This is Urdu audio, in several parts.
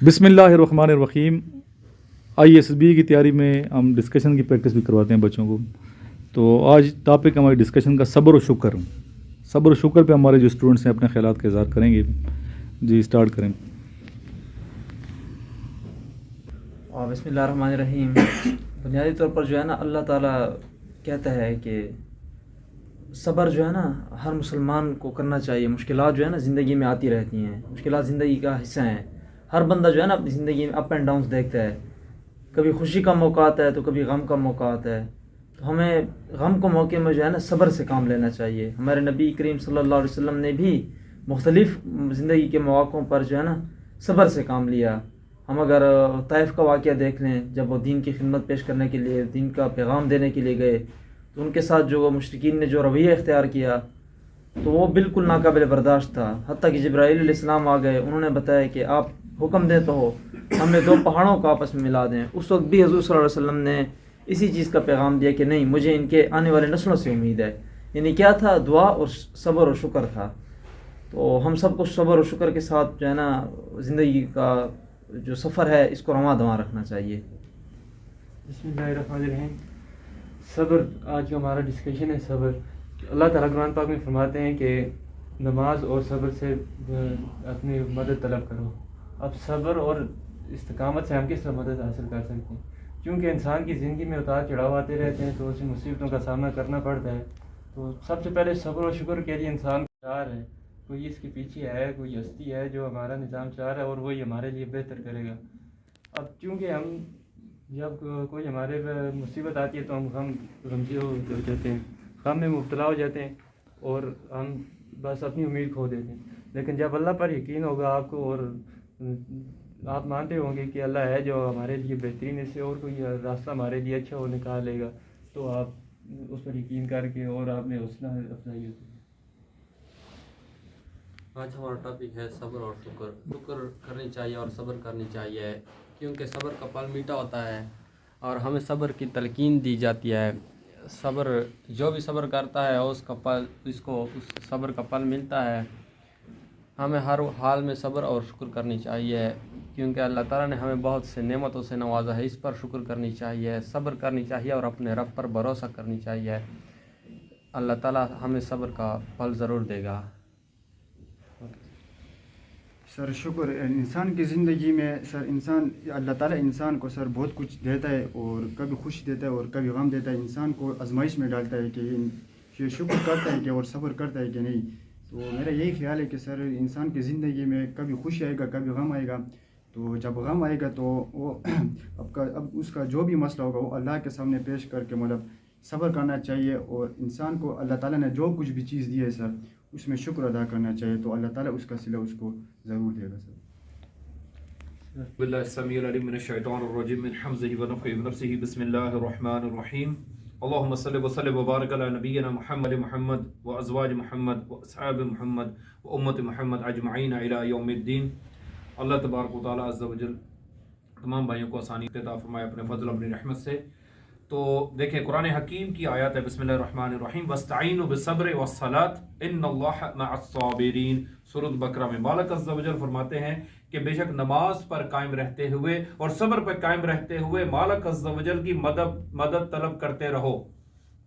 بسم اللہ الرحمن الرحیم. ISB کی تیاری میں ہم ڈسکشن کی پریکٹس بھی کرواتے ہیں بچوں کو. تو آج ٹاپک ہماری ڈسکشن کا صبر و شکر. صبر و شکر پہ ہمارے جو اسٹوڈنٹس ہیں اپنے خیالات کا اظہار کریں گے. جی اسٹارٹ کریں. بسم اللہ الرحمن الرحیم. بنیادی طور پر جو ہے نا اللہ تعالیٰ کہتا ہے کہ صبر جو ہے نا ہر مسلمان کو کرنا چاہیے. مشکلات جو ہے نا زندگی میں آتی رہتی ہیں, مشکلات زندگی کا حصہ ہیں. ہر بندہ جو ہے نا اپنی زندگی میں اپ اینڈ ڈاؤنس دیکھتا ہے. کبھی خوشی کا موقع آتا ہے تو کبھی غم کا موقع آتا ہے. تو ہمیں غم کے موقع میں جو ہے نا صبر سے کام لینا چاہیے. ہمارے نبی کریم صلی اللہ علیہ وسلم نے بھی مختلف زندگی کے مواقعوں پر جو ہے نا صبر سے کام لیا. ہم اگر طائف کا واقعہ دیکھ لیں, جب وہ دین کی خدمت پیش کرنے کے لیے, دین کا پیغام دینے کے لیے گئے, تو ان کے ساتھ جو مشرکین نے جو رویہ اختیار کیا تو وہ بالکل ناقابل برداشت تھا. حتیٰ کہ جبرائیل علیہ السلام آ گئے, انہوں نے بتایا کہ آپ حکم دیں تو ہو ہمیں دو پہاڑوں کو آپس میں ملا دیں. اس وقت بھی حضور صلی اللہ علیہ وسلم نے اسی چیز کا پیغام دیا کہ نہیں, مجھے ان کے آنے والے نسلوں سے امید ہے. یعنی کیا تھا؟ دعا اور صبر و شکر تھا. تو ہم سب کو صبر و شکر کے ساتھ جو ہے نا زندگی کا جو سفر ہے اس کو رواں دواں رکھنا چاہیے. بسم اللہ الرحمن الرحیم. صبر آج کا ہمارا ڈسکشن ہے. صبر اللہ تعالیٰ قرآن پاک میں فرماتے ہیں کہ نماز اور صبر سے اپنی مدد طلب کرو. اب صبر اور استقامت سے ہم کس طرح مدد حاصل کر سکتے ہیں؟ کیونکہ انسان کی زندگی میں اتار چڑھاؤ آتے رہتے ہیں تو اسے مصیبتوں کا سامنا کرنا پڑتا ہے. تو سب سے پہلے صبر و شکر کے لیے انسان کو چار ہے, کوئی اس کے پیچھے ہے, کوئی ہستی ہے جو ہمارا نظام چلا رہا ہے اور وہی ہمارے لیے بہتر کرے گا. اب چونکہ ہم جب کوئی ہمارے مصیبت آتی ہے تو ہم غمزدہ ہو جاتے ہیں, غم میں مبتلا ہو جاتے ہیں اور ہم بس اپنی امید کھو دیتے ہیں. لیکن جب اللہ پر یقین ہوگا آپ کو اور آپ مانتے ہوں گے کہ اللہ ہے جو ہمارے لیے بہترین, اس سے اور کوئی راستہ ہمارے لیے اچھا وہ نکالے گا, تو آپ اس پر یقین کر کے اور آپ میں حوصلہ افزائی ہوتی ہے. آج ہمارا ٹاپک ہے صبر اور شکر. شکر کرنی چاہیے اور صبر کرنی چاہیے, کیونکہ صبر کا پھل میٹھا ہوتا ہے اور ہمیں صبر کی تلقین دی جاتی ہے. صبر جو بھی صبر کرتا ہے اس صبر کا پھل ملتا ہے. ہمیں ہر حال میں صبر اور شکر کرنی چاہیے, کیونکہ اللہ تعالیٰ نے ہمیں بہت سے نعمتوں سے نوازا ہے. اس پر شکر کرنی چاہیے, صبر کرنی چاہیے اور اپنے رب پر بھروسہ کرنی چاہیے. اللہ تعالیٰ ہمیں صبر کا پھل ضرور دے گا. سر شکر انسان کی زندگی میں انسان اللہ تعالیٰ انسان کو بہت کچھ دیتا ہے, اور کبھی خوشی دیتا ہے اور کبھی غم دیتا ہے. انسان کو آزمائش میں ڈالتا ہے کہ یہ شکر کرتا ہے کہ اور صبر کرتا ہے کہ نہیں. تو میرا یہی خیال ہے کہ انسان کی زندگی میں کبھی خوشی آئے گا, کبھی غم آئے گا. تو جب غم آئے گا تو وہ اب اس کا جو بھی مسئلہ ہوگا وہ اللہ کے سامنے پیش کر کے صبر کرنا چاہیے. اور انسان کو اللہ تعالیٰ نے جو کچھ بھی چیز دی ہے اس میں شکر ادا کرنا چاہیے, تو اللہ تعالیٰ اس کا صلہ اس کو ضرور دے گا. باللہ السمیع العلیم من الشیطان الرجیم من حمزه ونفخه ونفثه. بسم اللہ الرحمن الرحیم. اللہم صلی وسلم وبارک علی نبینا محمد وازواج محمد واصحاب محمد وامت محمد اجمعین الی یوم الدین. اللہ تبارک و تعالیٰ عز و جل تمام بھائیوں کو آسانی عطا فرمائے اپنے فضل اپنی رحمت سے. تو دیکھیں قرآن حکیم کی آیات ہے. بسم اللہ الرحمن الرحیم. واستعینوا بالصبر والصلاۃ ان اللہ مع الصابرین. سورۃ بقرہ میں مالک عز و جل فرماتے ہیں کہ بے شک نماز پر قائم رہتے ہوئے اور صبر پر قائم رہتے ہوئے مالک عز و جل کی مدد طلب کرتے رہو.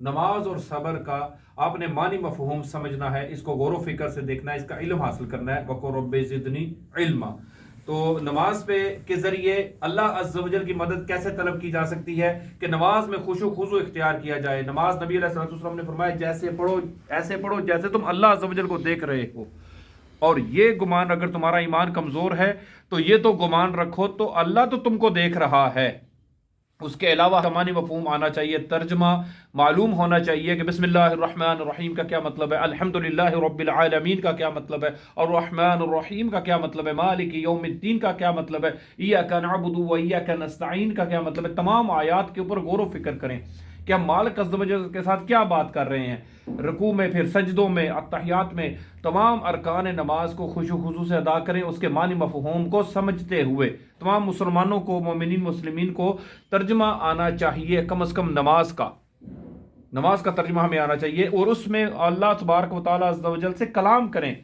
نماز اور صبر کا آپ نے معنی مفہوم سمجھنا ہے, اس کو غور و فکر سے دیکھنا ہے, اس کا علم حاصل کرنا ہے. وقل رب زدنی علما. تو نماز کے ذریعے اللہ عز و جل کی مدد کیسے طلب کی جا سکتی ہے کہ نماز میں خشوع و خضوع اختیار کیا جائے. نماز نبی علیہ الصلوۃ والسلام نے فرمایا جیسے پڑھو ایسے پڑھو جیسے تم اللہ عز و جل کو دیکھ رہے ہو. اور یہ گمان, اگر تمہارا ایمان کمزور ہے تو یہ تو گمان رکھو تو اللہ تو تم کو دیکھ رہا ہے. اس کے علاوہ معنی مفہوم آنا چاہیے, ترجمہ معلوم ہونا چاہیے کہ بسم اللہ الرحمن الرحیم کا کیا مطلب ہے, الحمدللہ رب العالمین کا کیا مطلب ہے, اور الرحمن الرحیم کا کیا مطلب ہے, مالک یوم الدین کا کیا مطلب ہے, ایاک نعبد و ایاک نستعین کا کیا مطلب ہے. تمام آیات کے اوپر غور و فکر کریں کہ ہم مالک عز و جل کے ساتھ کیا بات کر رہے ہیں. رکوع میں, پھر سجدوں میں, اتحیات میں, تمام ارکان نماز کو خشوع و خضوع سے ادا کریں, اس کے معنی مفہوم کو سمجھتے ہوئے. تمام مسلمانوں کو, مومنین مسلمین کو ترجمہ آنا چاہیے, کم از کم نماز کا ترجمہ ہمیں آنا چاہیے. اور اس میں اللہ تبارک و تعالیٰ عز و جل سے کلام کریں,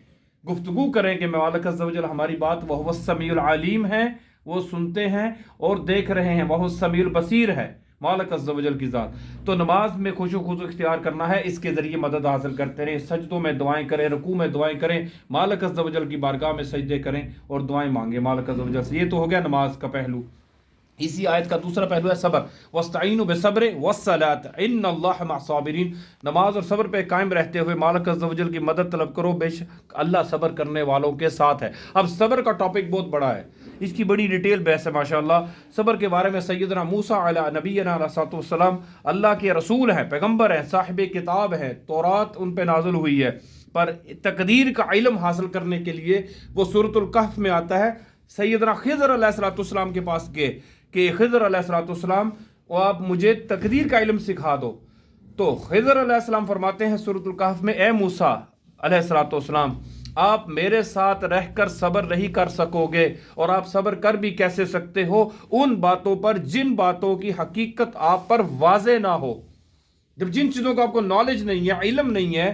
گفتگو کریں کہ مالک عز و جل ہماری بات وہو السمیع العلیم ہے, وہ سنتے ہیں اور دیکھ رہے ہیں، وہ سمیع البصیر ہے مالک عز و جل کی ذات۔ تو نماز میں خشوع خضوع اختیار کرنا ہے، اس کے ذریعے مدد حاصل کرتے رہیں، سجدوں میں دعائیں کریں، رکوع میں دعائیں کریں، مالک عز و جل کی بارگاہ میں سجدے کریں اور دعائیں مانگیں مالک عز و جل سے۔ یہ تو ہو گیا نماز کا پہلو۔ اسی آیت کا دوسرا پہلو ہے صبر، وَاسْتَعِينُوا بِالصَّبْرِ وَالصَّلَاةِ إِنَّ اللَّهَ مَعَ الصَّابِرِينَ۔ نماز اور صبر پہ قائم رہتے ہوئے مالک عز و جل کی مدد طلب کرو، بے شک اللہ صبر کرنے والوں کے ساتھ ہے۔ اب صبر کا ٹاپک بہت بڑا ہے، اس کی بڑی ڈیٹیل بحث ہے ماشاءاللہ۔ صبر کے بارے میں سیدنا موسیٰ علیہ نبینا علیہ الصلوۃ والسلام اللہ کے رسول ہیں، پیغمبر ہیں، صاحب کتاب ہیں، تورات ان پہ نازل ہوئی ہے، پر تقدیر کا علم حاصل کرنے کے لیے وہ سورۃ الکہف میں آتا ہے، سیدنا خضر علیہ الصلوۃ والسلام کے پاس گئے کہ خضر علیہ الصلوۃ والسلام آپ مجھے تقدیر کا علم سکھا دو۔ تو خضر علیہ السلام فرماتے ہیں سورۃ الکہف میں، اے موسیٰ علیہ الصلوۃ والسلام، آپ میرے ساتھ رہ کر صبر نہیں کر سکو گے، اور آپ صبر کر بھی کیسے سکتے ہو ان باتوں پر جن باتوں کی حقیقت آپ پر واضح نہ ہو۔ جب جن چیزوں کا آپ کو نالج نہیں ہے، علم نہیں ہے،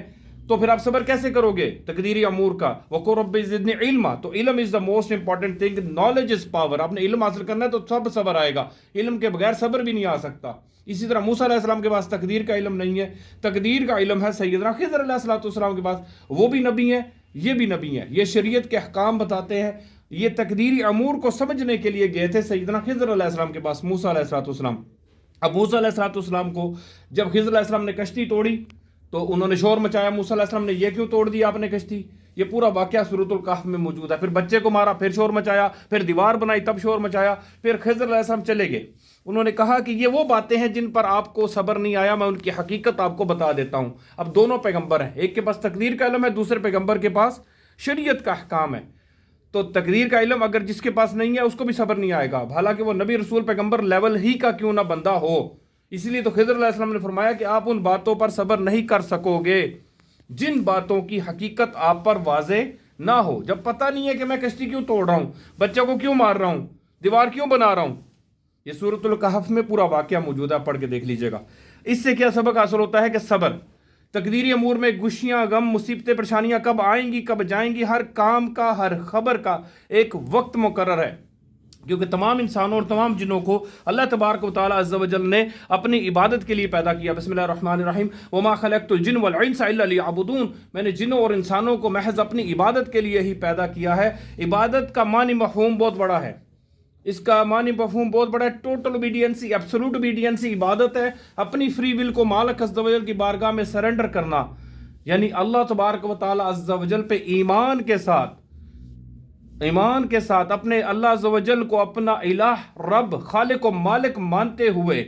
تو پھر آپ صبر کیسے کرو گے تقدیری امور کا؟ وَقُلْ رَبِّ زِدْنِی عِلْمًا، تو علم is the most important thing, knowledge is power. آپ نے علم حاصل کرنا ہے تو سب صبر آئے گا، علم کے بغیر صبر بھی نہیں آ سکتا۔ اسی طرح موسیٰ علیہ السلام کے پاس تقدیر کا علم نہیں ہے، تقدیر کا علم ہے سیدنا خضر علیہ السلام کے پاس، وہ بھی نبی ہیں، یہ بھی نبی ہیں، یہ شریعت کے احکام بتاتے ہیں۔ یہ تقدیری امور کو سمجھنے کے لیے گئے تھے سیدنا خضر علیہ السلام کے پاس موسیٰ علیہ السلام۔ اب موسیٰ علیہ السلام کو جب خضر علیہ السلام نے کشتی توڑی تو انہوں نے شور مچایا، موسیٰ علیہ السلام نے یہ کیوں توڑ دی آپ نے کشتی؟ یہ پورا واقعہ سورۃ الکہف میں موجود ہے۔ پھر بچے کو مارا، پھر شور مچایا، پھر دیوار بنائی تب شور مچایا، پھر خضر علیہ السلام چلے گئے۔ انہوں نے کہا کہ یہ وہ باتیں ہیں جن پر آپ کو صبر نہیں آیا، میں ان کی حقیقت آپ کو بتا دیتا ہوں۔ اب دونوں پیغمبر ہیں، ایک کے پاس تقدیر کا علم ہے، دوسرے پیغمبر کے پاس شریعت کا احکام ہے۔ تو تقدیر کا علم اگر جس کے پاس نہیں ہے اس کو بھی صبر نہیں آئے گا، حالانکہ وہ نبی رسول پیغمبر لیول ہی کا کیوں نہ بندہ ہو۔ اس لیے تو خضر علیہ السلام نے فرمایا کہ آپ ان باتوں پر صبر نہیں کر سکو گے جن باتوں کی حقیقت آپ پر واضح نہ ہو۔ جب پتہ نہیں ہے کہ میں کشتی کیوں توڑ رہا ہوں، بچوں کو کیوں مار رہا ہوں، دیوار کیوں بنا رہا ہوں، یہ سورۃ الکہف میں پورا واقعہ موجود ہے، پڑھ کے دیکھ لیجئے گا۔ اس سے کیا سبق حاصل ہوتا ہے کہ صبر، تقدیری امور میں گشیاں، غم، مصیبتیں، پریشانیاں کب آئیں گی کب جائیں گی، ہر کام کا، ہر خبر کا ایک وقت مقرر ہے، کیونکہ تمام انسانوں اور تمام جنوں کو اللہ تبارک و تعالیٰ عز و جل نے اپنی عبادت کے لیے پیدا کیا۔ بسم اللہ الرحمن الرحیم، وما خلقت الجن والانس الا لیعبدون، میں نے جنوں اور انسانوں کو محض اپنی عبادت کے لیے ہی پیدا کیا ہے۔ عبادت کا معنی مفہوم بہت بڑا ہے، اس کا معنی مفہوم بہت بڑا ہے۔ ٹوٹل اوبیڈینسی، ایبسولوٹ اوبیڈینسی عبادت ہے، اپنی فری ول کو مالک عز و جل کی بارگاہ میں سرنڈر کرنا، یعنی اللہ تبارک و تعالیٰ عز و جل پہ ایمان کے ساتھ اپنے اللہ عز و جل کو اپنا الہ، رب، خالق و مالک مانتے ہوئے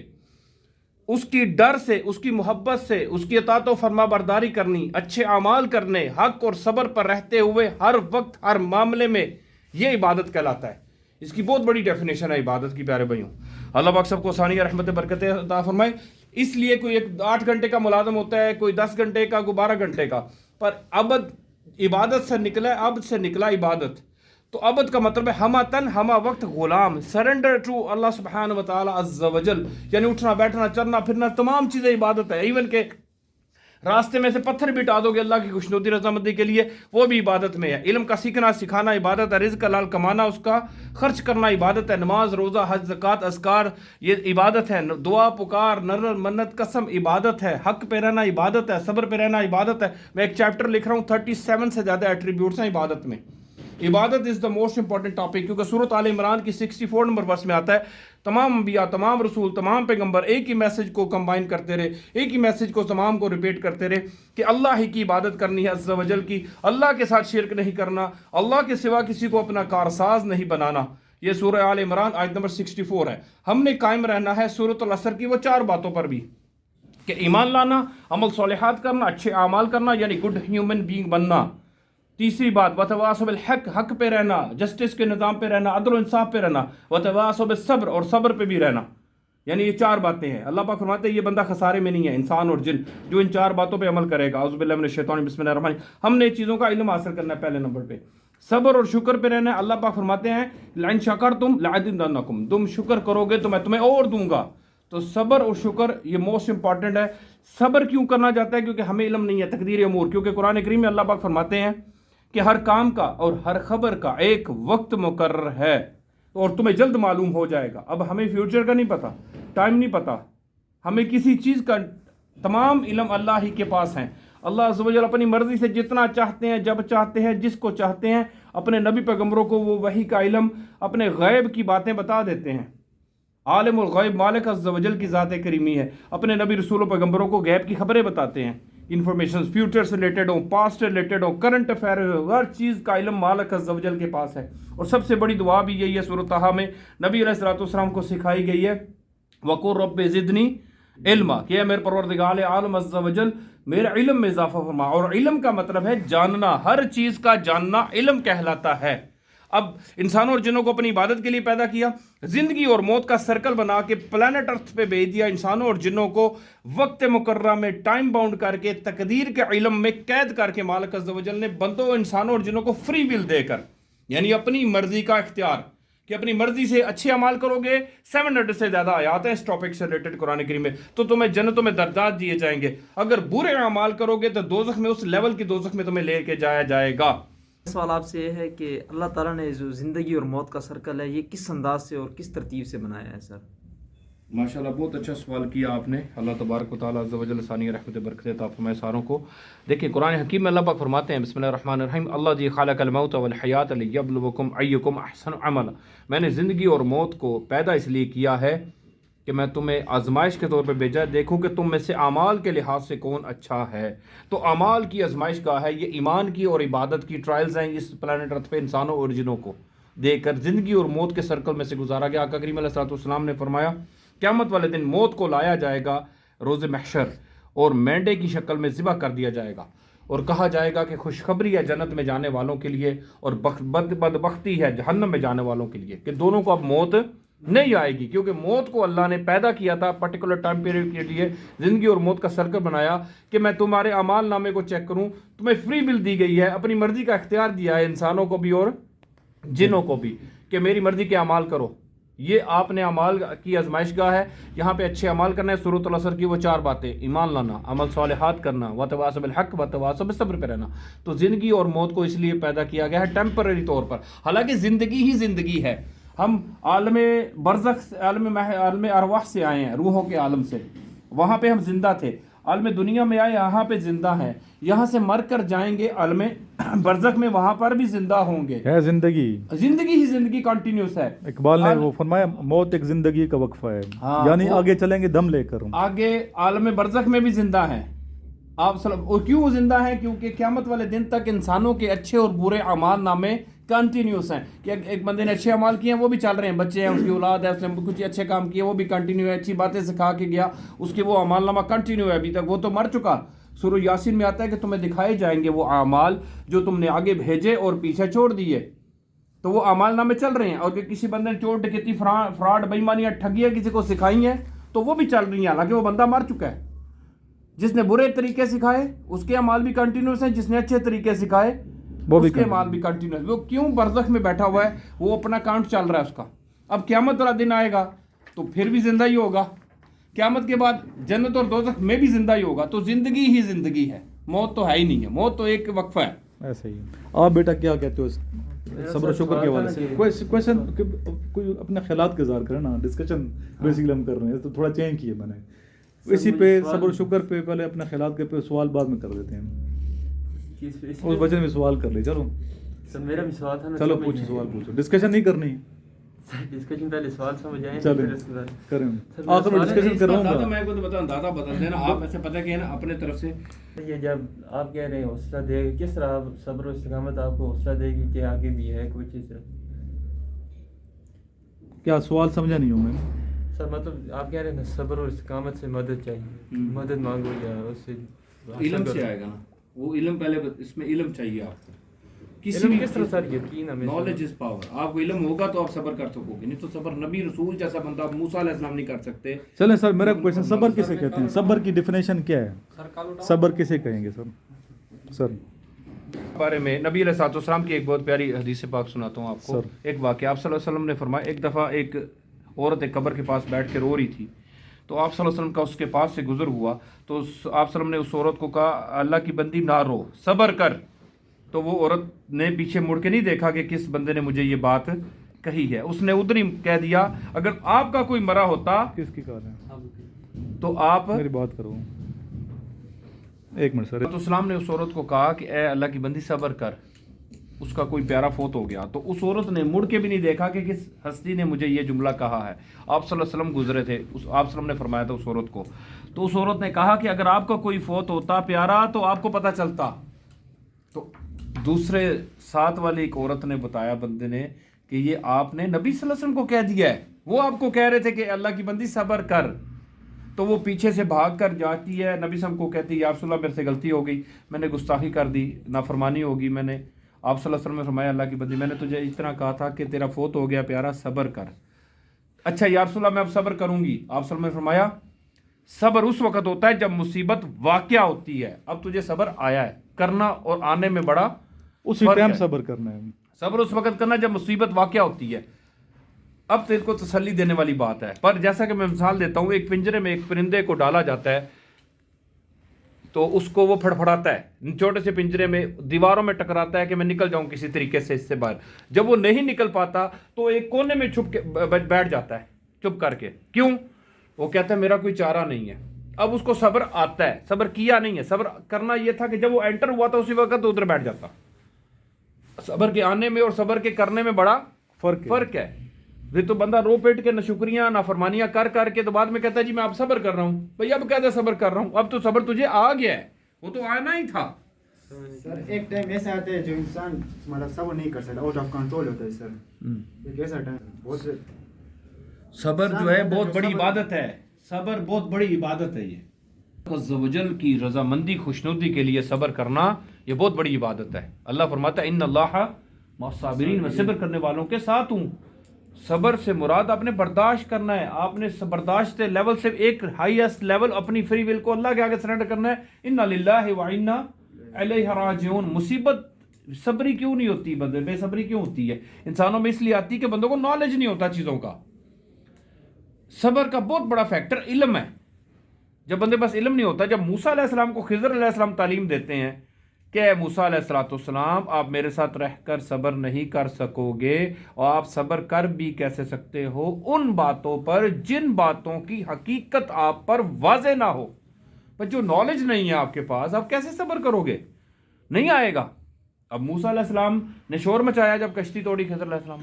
اس کی ڈر سے، اس کی محبت سے، اس کی اطاعت و فرما برداری کرنی، اچھے اعمال کرنے، حق اور صبر پر رہتے ہوئے ہر وقت ہر معاملے میں، یہ عبادت کہلاتا ہے۔ اس کی بہت بڑی ڈیفینیشن ہے عبادت کی، پیارے بھائیوں۔ اللہ پاک سب کو ثانیہ رحمت برکتیں عطا فرمائے۔ اس لیے کوئی 8 گھنٹے کا ملازم ہوتا ہے، کوئی 10 گھنٹے کا، کوئی 12 گھنٹے کا، پر ابد عبادت سے نکلا ہے، ابد سے نکلا عبادت۔ تو ابد کا مطلب ہے ہمہ وقت غلام، سرنڈر ٹو اللہ سبحانہ و تعالی عز و جل، یعنی اٹھنا بیٹھنا چلنا پھرنا تمام چیزیں عبادت ہے۔ ایون کہ راستے میں سے پتھر بھی اٹھا دو گے اللہ کی خوشنودی رضامندی کے لیے، وہ بھی عبادت میں ہے۔ علم کا سیکھنا سکھانا عبادت ہے، رزق حلال کمانا، اس کا خرچ کرنا عبادت ہے۔ نماز، روزہ، حج، زکوٰۃ، اذکار، یہ عبادت ہے۔ دعا، پکار، نظر، منت، قسم عبادت ہے۔ حق پہ رہنا عبادت ہے، صبر پہ رہنا عبادت ہے۔ میں ایک چیپٹر لکھ رہا ہوں، 37 سے زیادہ ایٹریبیوٹس ہیں عبادت میں۔ عبادت از دا موسٹ امپورٹنٹ ٹاپک، کیونکہ سورۃ آل عمران کی 64 نمبر ورس میں آتا ہے تمام انبیاء، تمام رسول، تمام پیغمبر ایک ہی میسج کو کمبائن کرتے رہے، ایک ہی میسج کو تمام کو ریپیٹ کرتے رہے کہ اللہ ہی کی عبادت کرنی ہے، عز و جل کی، اللہ کے ساتھ شرک نہیں کرنا، اللہ کے سوا کسی کو اپنا کارساز نہیں بنانا۔ یہ سورہ آل عمران آیت نمبر 64 ہے۔ ہم نے قائم رہنا ہے سورۃ العصر کی وہ 4 باتوں پر بھی، کہ ایمان لانا، عمل صالحات کرنا، اچھے اعمال کرنا، یعنی گڈ ہیومن بینگ بننا۔ تیسری بات وتواصوا بالحق، حق پہ رہنا، جسٹس کے نظام پہ رہنا، عدل و انصاف پہ رہنا، وتواصوا بالصبر، اور صبر پہ بھی رہنا۔ یعنی یہ 4 باتیں ہیں۔ اللہ پاک فرماتے ہیں یہ بندہ خسارے میں نہیں ہے، انسان اور جن، جو ان 4 باتوں پہ عمل کرے گا۔ اعوذ باللہ من الشیطان، بسم اللہ الرحمن الرحیم۔ ہم نے ان چیزوں کا علم حاصل کرنا ہے پہلے نمبر پہ، صبر اور شکر پہ رہنا ہے۔ اللہ پاک فرماتے ہیں لئن شکرتم لأزیدنکم، تم شکر کرو گے تو میں تمہیں اور دوں گا۔ تو صبر اور شکر یہ موسٹ امپورٹنٹ ہے۔ صبر کیوں کرنا چاہتا ہے؟ کیونکہ ہمیں علم نہیں ہے تقدیر امور، کیونکہ قرآن کریم میں اللہ پاک فرماتے ہیں کہ ہر کام کا اور ہر خبر کا ایک وقت مقرر ہے۔ اور تمہیں جلد معلوم ہو جائے گا. اب ہمیں فیوچر کا نہیں پتا, ٹائم نہیں پتا, ہمیں کسی چیز کا تمام علم اللہ ہی کے پاس ہیں. اللہ عز و جل اپنی مرضی سے جتنا چاہتے ہیں, جب چاہتے ہیں, جس کو چاہتے ہیں, اپنے نبی پیغمبروں کو وہ وحی کا علم, اپنے غیب کی باتیں بتا دیتے ہیں. عالم الغیب مالک عز و جل کی ذات کریمی ہے. اپنے نبی رسول و پیغمبروں کو غیب کی خبریں بتاتے ہیں, انفارمیشن فیوچر سے ریلیٹڈ ہوں, پاسٹ سے ریلیٹڈ ہوں, کرنٹ افیئر, ہر چیز کا علم مالک عز و جل کے پاس ہے. اور سب سے بڑی دعا بھی یہی ہے, سورۃ طٰہٰ میں نبی علیہ الصلوۃ والسلام کو سکھائی گئی ہے, وقل رب زدنی علما, کہ میرے پروردگار عالم عز و جل میرے علم میں اضافہ فرما. اور علم کا مطلب ہے جاننا, ہر چیز کا جاننا علم کہلاتا ہے. اب انسانوں اور جنوں کو اپنی عبادت کے لیے پیدا کیا, زندگی اور موت کا سرکل بنا کے پلانٹ ارتھ پہ بھیج دیا, انسانوں اور جنوں کو وقت مقررہ میں ٹائم باؤنڈ کر کے تقدیر کے علم میں قید کر کے مالک عز و جل نے بندوں انسانوں اور جنوں کو فری ول دے کر, یعنی اپنی مرضی کا اختیار, کہ اپنی مرضی سے اچھے اعمال کرو گے. 700 سے زیادہ آیات ہیں اس ٹاپک سے ریلیٹڈ قرآن کریم میں, تو تمہیں جنتوں میں درجات دیے جائیں گے. اگر برے اعمال کرو گے تو دوزخ میں, اس لیول کی دوزخ میں تمہیں لے کے جایا جائے گا. سوال آپ سے یہ ہے کہ اللہ تعالیٰ نے جو زندگی اور موت کا سرکل ہے یہ کس انداز سے اور کس ترتیب سے بنایا ہے سر؟ ماشاءاللہ بہت اچھا سوال کیا آپ نے. اللہ تبارک و تعالیٰ عز و جل ثانی رحمت برکت عطا فرمائے ساروں کو. دیکھیں قرآن حکیم میں اللہ پاک فرماتے ہیں, بسم اللہ الرحمن الرحیم, اللہ جی خالق الموت والحیات لیبلوکم ایکم احسن عملا. میں نے زندگی اور موت کو پیدا اس لیے کیا ہے کہ میں تمہیں آزمائش کے طور پہ بھیجا ہے, دیکھوں کہ تم میں سے اعمال کے لحاظ سے کون اچھا ہے. تو اعمال کی آزمائش کا ہے, یہ ایمان کی اور عبادت کی ٹرائلز ہیں اس پلانٹ ارتھ پہ انسانوں اور جنوں کو دے کر زندگی اور موت کے سرکل میں سے گزارا گیا. آقا کریم علیہ الصلوۃ والسلام نے فرمایا قیامت والے دن موت کو لایا جائے گا روز محشر, اور مینڈے کی شکل میں ذبح کر دیا جائے گا, اور کہا جائے گا کہ خوشخبری ہے جنت میں جانے والوں کے لیے, اور بدبختی ہے جہنم میں جانے والوں کے لیے, کہ دونوں کو اب موت نہیں آئے گی. کیونکہ موت کو اللہ نے پیدا کیا تھا پرٹیکولر ٹائم پیریڈ کے لیے, زندگی اور موت کا سرکل بنایا کہ میں تمہارے اعمال نامے کو چیک کروں. تمہیں فری ول دی گئی ہے, اپنی مرضی کا اختیار دیا ہے انسانوں کو بھی اور جنوں کو بھی, کہ میری مرضی کے اعمال کرو. یہ آپ نے اعمال کی آزمائش گاہ ہے, یہاں پہ اچھے اعمال کرنا ہے. سورۃ العصر کی وہ 4 باتیں, ایمان لانا, عمل صالحات کرنا, وتواصوا بالحق وتواصوا بالصبر پہ رہنا. تو زندگی اور موت کو اس لیے پیدا کیا گیا ہے ٹیمپرری طور پر, حالانکہ زندگی ہی زندگی ہے. ہم عالم برزخ, عالم ارواح سے آئے ہیں, روحوں کے عالم سے, وہاں پہ ہم زندہ تھے. عالم دنیا میں آئے, یہاں پہ زندہ ہیں. یہاں سے مر کر جائیں گے عالم برزخ میں, وہاں پر بھی زندہ ہوں گے. ہے زندگی ہی زندگی کنٹینیوس ہے. اقبال نے وہ فرمایا موت ایک زندگی کا وقفہ ہے, یعنی آگے چلیں گے دم لے کر. آگے عالم برزخ میں بھی زندہ ہیں آپ اور کیوں زندہ ہیں؟ کیونکہ قیامت والے دن تک انسانوں کے اچھے اور برے اعمال نامے کنٹینیوس ہیں, کہ ایک بندے نے اچھے اعمال کیے ہیں وہ بھی چل رہے ہیں, بچے ہیں, اس کی اولاد ہے, اس نے کچھ اچھے کام کیے وہ بھی کنٹینیو ہے, اچھی باتیں سکھا کے گیا, اس کے وہ اعمال نامہ کنٹینیو ہے ابھی تک, وہ تو مر چکا. سورہ یاسین میں آتا ہے کہ تمہیں دکھائے جائیں گے وہ اعمال جو تم نے آگے بھیجے اور پیچھے چھوڑ دیے. تو وہ اعمال نامے چل رہے ہیں, اور کہ کسی بندے نے چور ڈکیتی فراڈ بےایمانیاں ٹھگیاں کسی کو سکھائی ہیں تو وہ بھی چل رہی ہیں, حالانکہ وہ بندہ مر چکا ہے. جس نے برے طریقے سکھائے اس کے اعمال بھی کنٹینیوس ہیں, جس نے اچھے طریقے سکھائے اس کے مال بھی کنٹینیوس. وہ کیوں برزخ میں بیٹھا ہوا ہے, وہ اپنا کاؤنٹ چل رہا ہے اس کا. اب قیامت والا دن آئے گا تو پھر بھی زندہ ہی ہوگا, قیامت کے بعد جنت اور دوزخ میں بھی زندہ ہی ہوگا. تو زندگی ہی زندگی ہے, موت تو ہے ہی نہیں ہے, موت تو ایک وقفہ ہے. ایسے ہی. آپ بیٹا کیا کہتے ہو صبر و شکر کے حوالے سے؟ کوشچن کوئی اپنے خیالات کا اظہار کرے نا, ڈسکشن بیسیکلی ہم کر رہے ہیں تو تھوڑا چینج کیے میں نے اسی پہ صبر و شکر پہ پہلے اپنے خیالات کے پہ سوال بعد میں کر دیتے ہیں. اس وجہ میں سوال کر لی. چلو سر میرا بھی سوال تھا نا, چلو پوچھو, سوال پوچھو, ڈسکشن نہیں کرنی, ڈسکشن پہلے سوال سمجھ آئیں چلیں کریں. آخر میں ڈسکشن کر رہا ہوں. دادا میں کو تو بتاؤں, دادا بدل دینا آپ ایسے پتہ کہ ہے نا اپنے طرف سے. یہ جب آپ کہہ رہے ہیں حوصلہ دے گا, کس طرح صبر و استقامت آپ کو حوصلہ دے گی کہ آگے بھی ہے کوئی چیز؟ کیا سوال سمجھا نہیں ہوں میں سر؟ مطلب آپ کہہ رہے ہیں نا صبر اور استقامت سے مدد چاہیے, مدد مانگو یا اس سے علم سے آئے گا نا, وہ علم پہلے اس میں علم چاہیے آپ کو. علم کس طرح سر؟ یقین ہمیں نالج از پاور. آپ کو علم ہوگا تو آپ صبر کر سکو گے, نہیں تو صبر نبی رسول جیسا بندہ موسیٰ علیہ السلام نہیں کر سکتے. چلیں سر, میرا کویشچن صبر کسے کہتے ہیں؟ صبر کی ڈیفینیشن کیا ہے؟ صبر کسے کہیں گے سر؟ بارے میں نبی علیہ الصلوۃ والسلام کی ایک بہت پیاری حدیث پاک سناتا ہوں آپ کو. ایک واقعہ, آپ صلی اللہ علیہ وسلم نے فرمایا, ایک دفعہ ایک عورت ایک قبر کے پاس بیٹھ کے رو رہی تھی, تو آپ صلی اللہ علیہ وسلم کا اس کے پاس سے گزر ہوا, تو آپ صلی اللہ علیہ وسلم نے اس عورت کو کہا اللہ کی بندی نہ رو, صبر کر. تو وہ عورت نے پیچھے مڑ کے نہیں دیکھا کہ کس بندے نے مجھے یہ بات کہی ہے, اس نے ادھر ہی کہہ دیا اگر آپ کا کوئی مرا ہوتا کس کی کار ہے؟ تو آپ میری بات کرو, ایک منٹ سر. تو اسلام نے اس عورت کو کہا کہ اے اللہ کی بندی صبر کر, اس کا کوئی پیارا فوت ہو گیا. تو اس عورت نے مڑ کے بھی نہیں دیکھا کہ کس ہستی نے مجھے یہ جملہ کہا ہے. آپ صلی اللہ علیہ وسلم گزرے تھے, آپ صلی اللہ علیہ وسلم نے فرمایا تھا اس عورت کو. تو اس عورت نے کہا کہ اگر آپ کا کوئی فوت ہوتا پیارا تو آپ کو پتہ چلتا. تو دوسرے ساتھ والی ایک عورت نے بتایا بندے نے کہ یہ آپ نے نبی صلی اللہ علیہ وسلم کو کہہ دیا ہے, وہ آپ کو کہہ رہے تھے کہ اللہ کی بندی صبر کر. تو وہ پیچھے سے بھاگ کر جاتی ہے, نبی صلی اللہ علیہ وسلم کو کہتی ہے یا رسول اللہ میرے سے غلطی ہو گئی, میں نے گستاخی کر دی, نافرمانی ہوگی میں نے. آپ صلی اللہ علیہ وسلم نے فرمایا اللہ کی بندی میں نے تجھے اتنا کہا تھا کہ تیرا فوت ہو گیا پیارا, صبر کر. اچھا یا رسول اللہ میں اب صبر کروں گی. آپ صلی اللہ علیہ وسلم نے فرمایا صبر اس وقت ہوتا ہے جب مصیبت واقعہ ہوتی ہے. اب تجھے صبر آیا ہے, کرنا اور آنے میں بڑا اسی فرق ٹائم ہے. صبر کرنا ہے. صبر اس وقت کرنا جب مصیبت واقعہ ہوتی ہے. اب تیرے کو تسلی دینے والی بات ہے. پر جیسا کہ میں مثال دیتا ہوں, ایک پنجرے میں ایک پرندے کو ڈالا جاتا ہے تو اس کو وہ پھڑپھڑاتا ہے, چھوٹے سے پنجرے میں دیواروں میں ٹکراتا ہے کہ میں نکل جاؤں کسی طریقے سے اس سے باہر. جب وہ نہیں نکل پاتا تو ایک کونے میں چھپ کے بیٹھ جاتا ہے چپ کر کے. کیوں؟ وہ کہتا ہے میرا کوئی چارہ نہیں ہے. اب اس کو صبر آتا ہے, صبر کیا نہیں ہے. صبر کرنا یہ تھا کہ جب وہ انٹر ہوا تھا اسی وقت ادھر بیٹھ جاتا. صبر کے آنے میں اور صبر کے کرنے میں بڑا فرق ہے. پھر تو بندہ رو پیٹ کے ناشکریاں نافرمانیاں کر کر کے تو بعد میں کہتا ہے جی میں اب صبر کر رہا ہوں. بھئی اب کہتا ہے صبر کر رہا ہوں, اب تو صبر تجھے آ گیا ہے, وہ تو آنا ہی تھا. سر ایک ٹائم ایسا آتا ہے جو انسان مطلب صبر نہیں کر سکتا, آؤٹ آف کنٹرول ہوتا ہے سر. ایک ایسا ٹائم بہت سے صبر جو ہے بہت بڑی عبادت ہے. صبر بہت بڑی عبادت ہے. یہ عز و جل کی رضامندی خوشنودی کے لیے صبر کرنا یہ بہت بڑی عبادت ہے. اللہ فرماتا ہے ان اللہ مع الصابرین, میں صبر کرنے والوں کے ساتھ ہوں. صبر سے مراد آپ نے برداشت کرنا ہے. آپ نے برداشت لیول سے ایک ہائیسٹ لیول اپنی فری ول کو اللہ کے آگے سرنڈر کرنا ہے. انا للہ و انا الیہ راجعون. مصیبت صبری کیوں نہیں ہوتی, بندے بے صبری کیوں ہوتی ہے انسانوں میں؟ اس لیے آتی کہ بندوں کو نالج نہیں ہوتا چیزوں کا. صبر کا بہت بڑا فیکٹر علم ہے. جب بندے پاس علم نہیں ہوتا, جب موسیٰ علیہ السلام کو خضر علیہ السلام تعلیم دیتے ہیں کہ اے موسیٰ علیہ السلام آپ میرے ساتھ رہ کر صبر نہیں کر سکو گے, اور آپ صبر کر بھی کیسے سکتے ہو ان باتوں پر جن باتوں کی حقیقت آپ پر واضح نہ ہو. پر جو نالج نہیں ہے آپ کے پاس, آپ کیسے صبر کرو گے؟ نہیں آئے گا. اب موسیٰ علیہ السلام نے شور مچایا جب کشتی توڑی خضر علیہ السلام,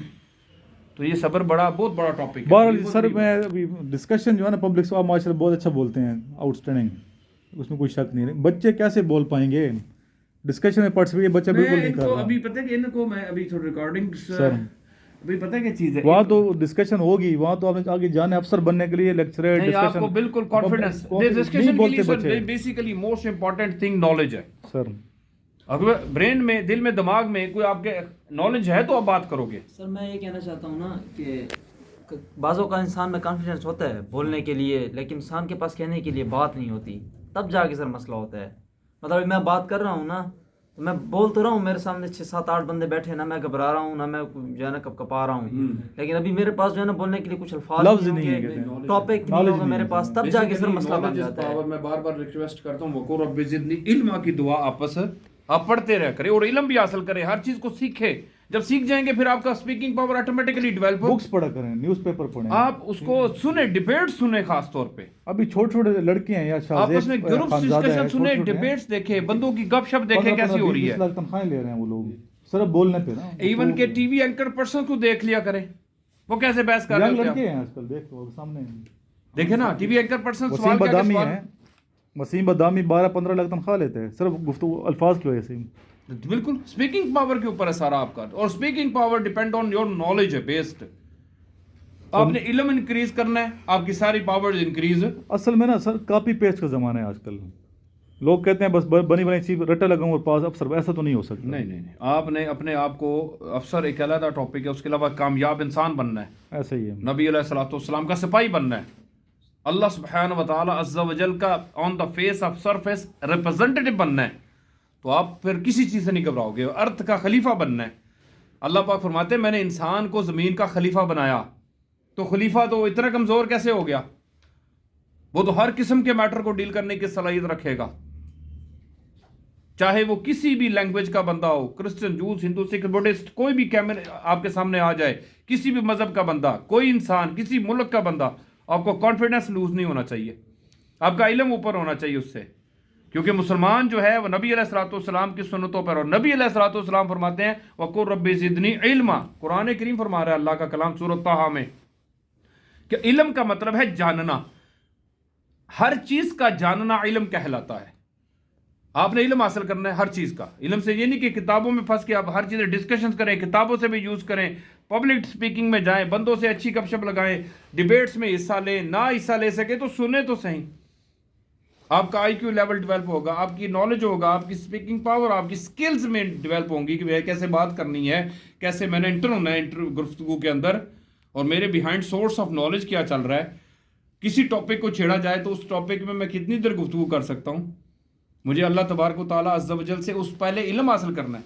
تو یہ صبر بہت بڑا ٹاپک ہے. بہرحال سر میں ابھی ڈسکشن جو ہے نا پبلک سے, آپ ماشاء اللہ بہت اچھا بولتے ہیں, آؤٹ اسٹینڈنگ, اس میں کوئی شک نہیں ہے. بچے کیسے بول پائیں گے ڈسکشن میں پارٹیسپیٹ؟ بچہ بالکل نہیں کر رہا. ابھی پتہ ہے کہ ان کو میں ابھی تھوڑی ریکارڈنگ سر ابھی پتہ ہے کیا چیز ہے, وہاں تو ڈسکشن ہوگی, وہاں تو آپ نے آگے جانے افسر بننے کے لیے لیکچرر نہیں, آپ ڈسکشن کو بالکل کانفیڈنس ڈسکشن کے لیے sir basically most important thing knowledge ہے سر. اگر برین میں, دل میں, دماغ میں کوئی آپ کے نالج ہے تو آپ بات کرو گے. سر میں یہ کہنا چاہتا ہوں نا کہ بعضوں کا انسان میں کانفیڈنس ہوتا ہے بولنے کے لیے, لیکن انسان کے پاس کہنے کے لیے بات نہیں ہوتی, تب جا کے سر مسئلہ ہوتا ہے. مطلب میں بات کر رہا ہوں نا, تو میں بول تو رہا ہوں, میرے سامنے 6-7-8 بندے بیٹھے ہیں نا, میں گھبرا رہا ہوں نا, میں جو ہے نا کپا رہا ہوں, لیکن ابھی میرے پاس جو ہے نا بولنے کے لیے کچھ الفاظ نہیں ہے, ٹاپک نہیں ہوگا میرے پاس, تب جا کے سر مسئلہ بن جاتا ہے. میں بار بار ریکویسٹ کرتا ہوں وقور رب زدنی علما کی دعا آپس آپ پڑھتے رہ کرے اور علم بھی حاصل کرے, ہر چیز کو سیکھے. جب سیکھ جائیں گے پھر آپ کا اسپیکنگ پاور آٹومیٹکلی ڈیولپ ہو. بکس پڑھا کریں, نیوز پیپر پڑھیں, آپ اس کو سنیں, ڈیبیٹ سنیں. خاص طور پہ ابھی چھوٹے چھوٹے لڑکے ہیں یا آپس میں گروپ ڈسکشن سنیں, ڈیبیٹس دیکھیں, بندوں کی گپ شپ دیکھیں کیسی ہو رہی ہے. 20 لاکھ تنخواہیں لے رہے ہیں وہ لوگ صرف بولنے پہ نا. ایون کہ ٹی وی اینکر پرسن کو دیکھ لیا کریں, وہ کیسے بحث کر رہے ہیں. لڑکے ہیں آج کل, دیکھو سامنے دیکھیں نا, TV anchor person Waseem سوال کیا بدامی ہیں, وسیم بدامی 12-15 لاکھ تنخواہ لیتے ہیں صرف گفتگو الفاظ کی وجہ سے. بالکل اسپیکنگ پاور کے اوپر ہے سارا آپ کا, اور speaking power depend on your knowledge ہے بیسڈ. آپ نے علم انکریز کرنا ہے, آپ کی ساری پاورز انکریز. اصل میں نا سر کاپی پیسٹ کا زمانہ ہے آج کل. لوگ کہتے ہیں بس بنی بنی چیز رٹا لگاؤں اور پاس افسر, ایسا تو نہیں ہو سکتا. نہیں, آپ نے اپنے آپ کو افسر ایک علیحدہ ٹاپک ہے, اس کے علاوہ کامیاب انسان بننا ہے, ایسا ہی ہے. نبی علیہ الصلوۃ والسلام کا سپاہی بننا ہے, اللہ سبحانہ و تعالیٰ عز و جل کا on the face of surface representative بننا ہے. تو آپ پھر کسی چیز سے نہیں گھبراؤ گے. ارتھ کا خلیفہ بننا ہے. اللہ پاک فرماتے ہیں میں نے انسان کو زمین کا خلیفہ بنایا. تو خلیفہ تو اتنا کمزور کیسے ہو گیا؟ وہ تو ہر قسم کے میٹر کو ڈیل کرنے کی صلاحیت رکھے گا, چاہے وہ کسی بھی لینگویج کا بندہ ہو, کرسچن, جوز, ہندو, سکھ, بدھسٹ, کوئی بھی کیمرے آپ کے سامنے آ جائے, کسی بھی مذہب کا بندہ، کوئی انسان، کسی ملک کا بندہ، آپ کو کانفیڈنس لوز نہیں ہونا چاہیے، آپ کا علم اوپر ہونا چاہیے اس سے، کیونکہ مسلمان جو ہے وہ نبی علیہ الصلوۃ والسلام کی سنتوں پر، اور نبی علیہ الصلوۃ والسلام فرماتے ہیں وَقُلْ رَبِّ زِدْنِي عِلْمًا، قرآن کریم فرما رہا ہے اللہ کا کلام سورۃ طٰہٰ میں کہ علم کا مطلب ہے جاننا، ہر چیز کا جاننا علم کہلاتا ہے۔ آپ نے علم حاصل کرنا ہے ہر چیز کا، علم سے یہ نہیں کہ کتابوں میں پھنس کے آپ ہر چیز ڈسکشنز کریں، کتابوں سے بھی یوز کریں، پبلک سپیکنگ میں جائیں، بندوں سے اچھی گپ شپ لگائیں، ڈیبیٹس میں حصہ لیں، نہ حصہ لے سکے تو سنیں تو صحیح، آپ کا آئی کیو لیول ڈیولپ ہوگا، آپ کی نالج ہوگا، آپ کی سپیکنگ پاور، آپ کی سکلز میں ڈیولپ ہوں گی کہ کیسے بات کرنی ہے، کیسے میں نے انٹر ہونا ہے گفتگو کے اندر، اور میرے بیہائنڈ سورس آف نالج کیا چل رہا ہے، کسی ٹاپک کو چھیڑا جائے تو اس ٹاپک میں کتنی دیر گفتگو کر سکتا ہوں۔ مجھے اللہ تبارک و تعالیٰ عز و جل سے اس پہلے علم حاصل کرنا ہے،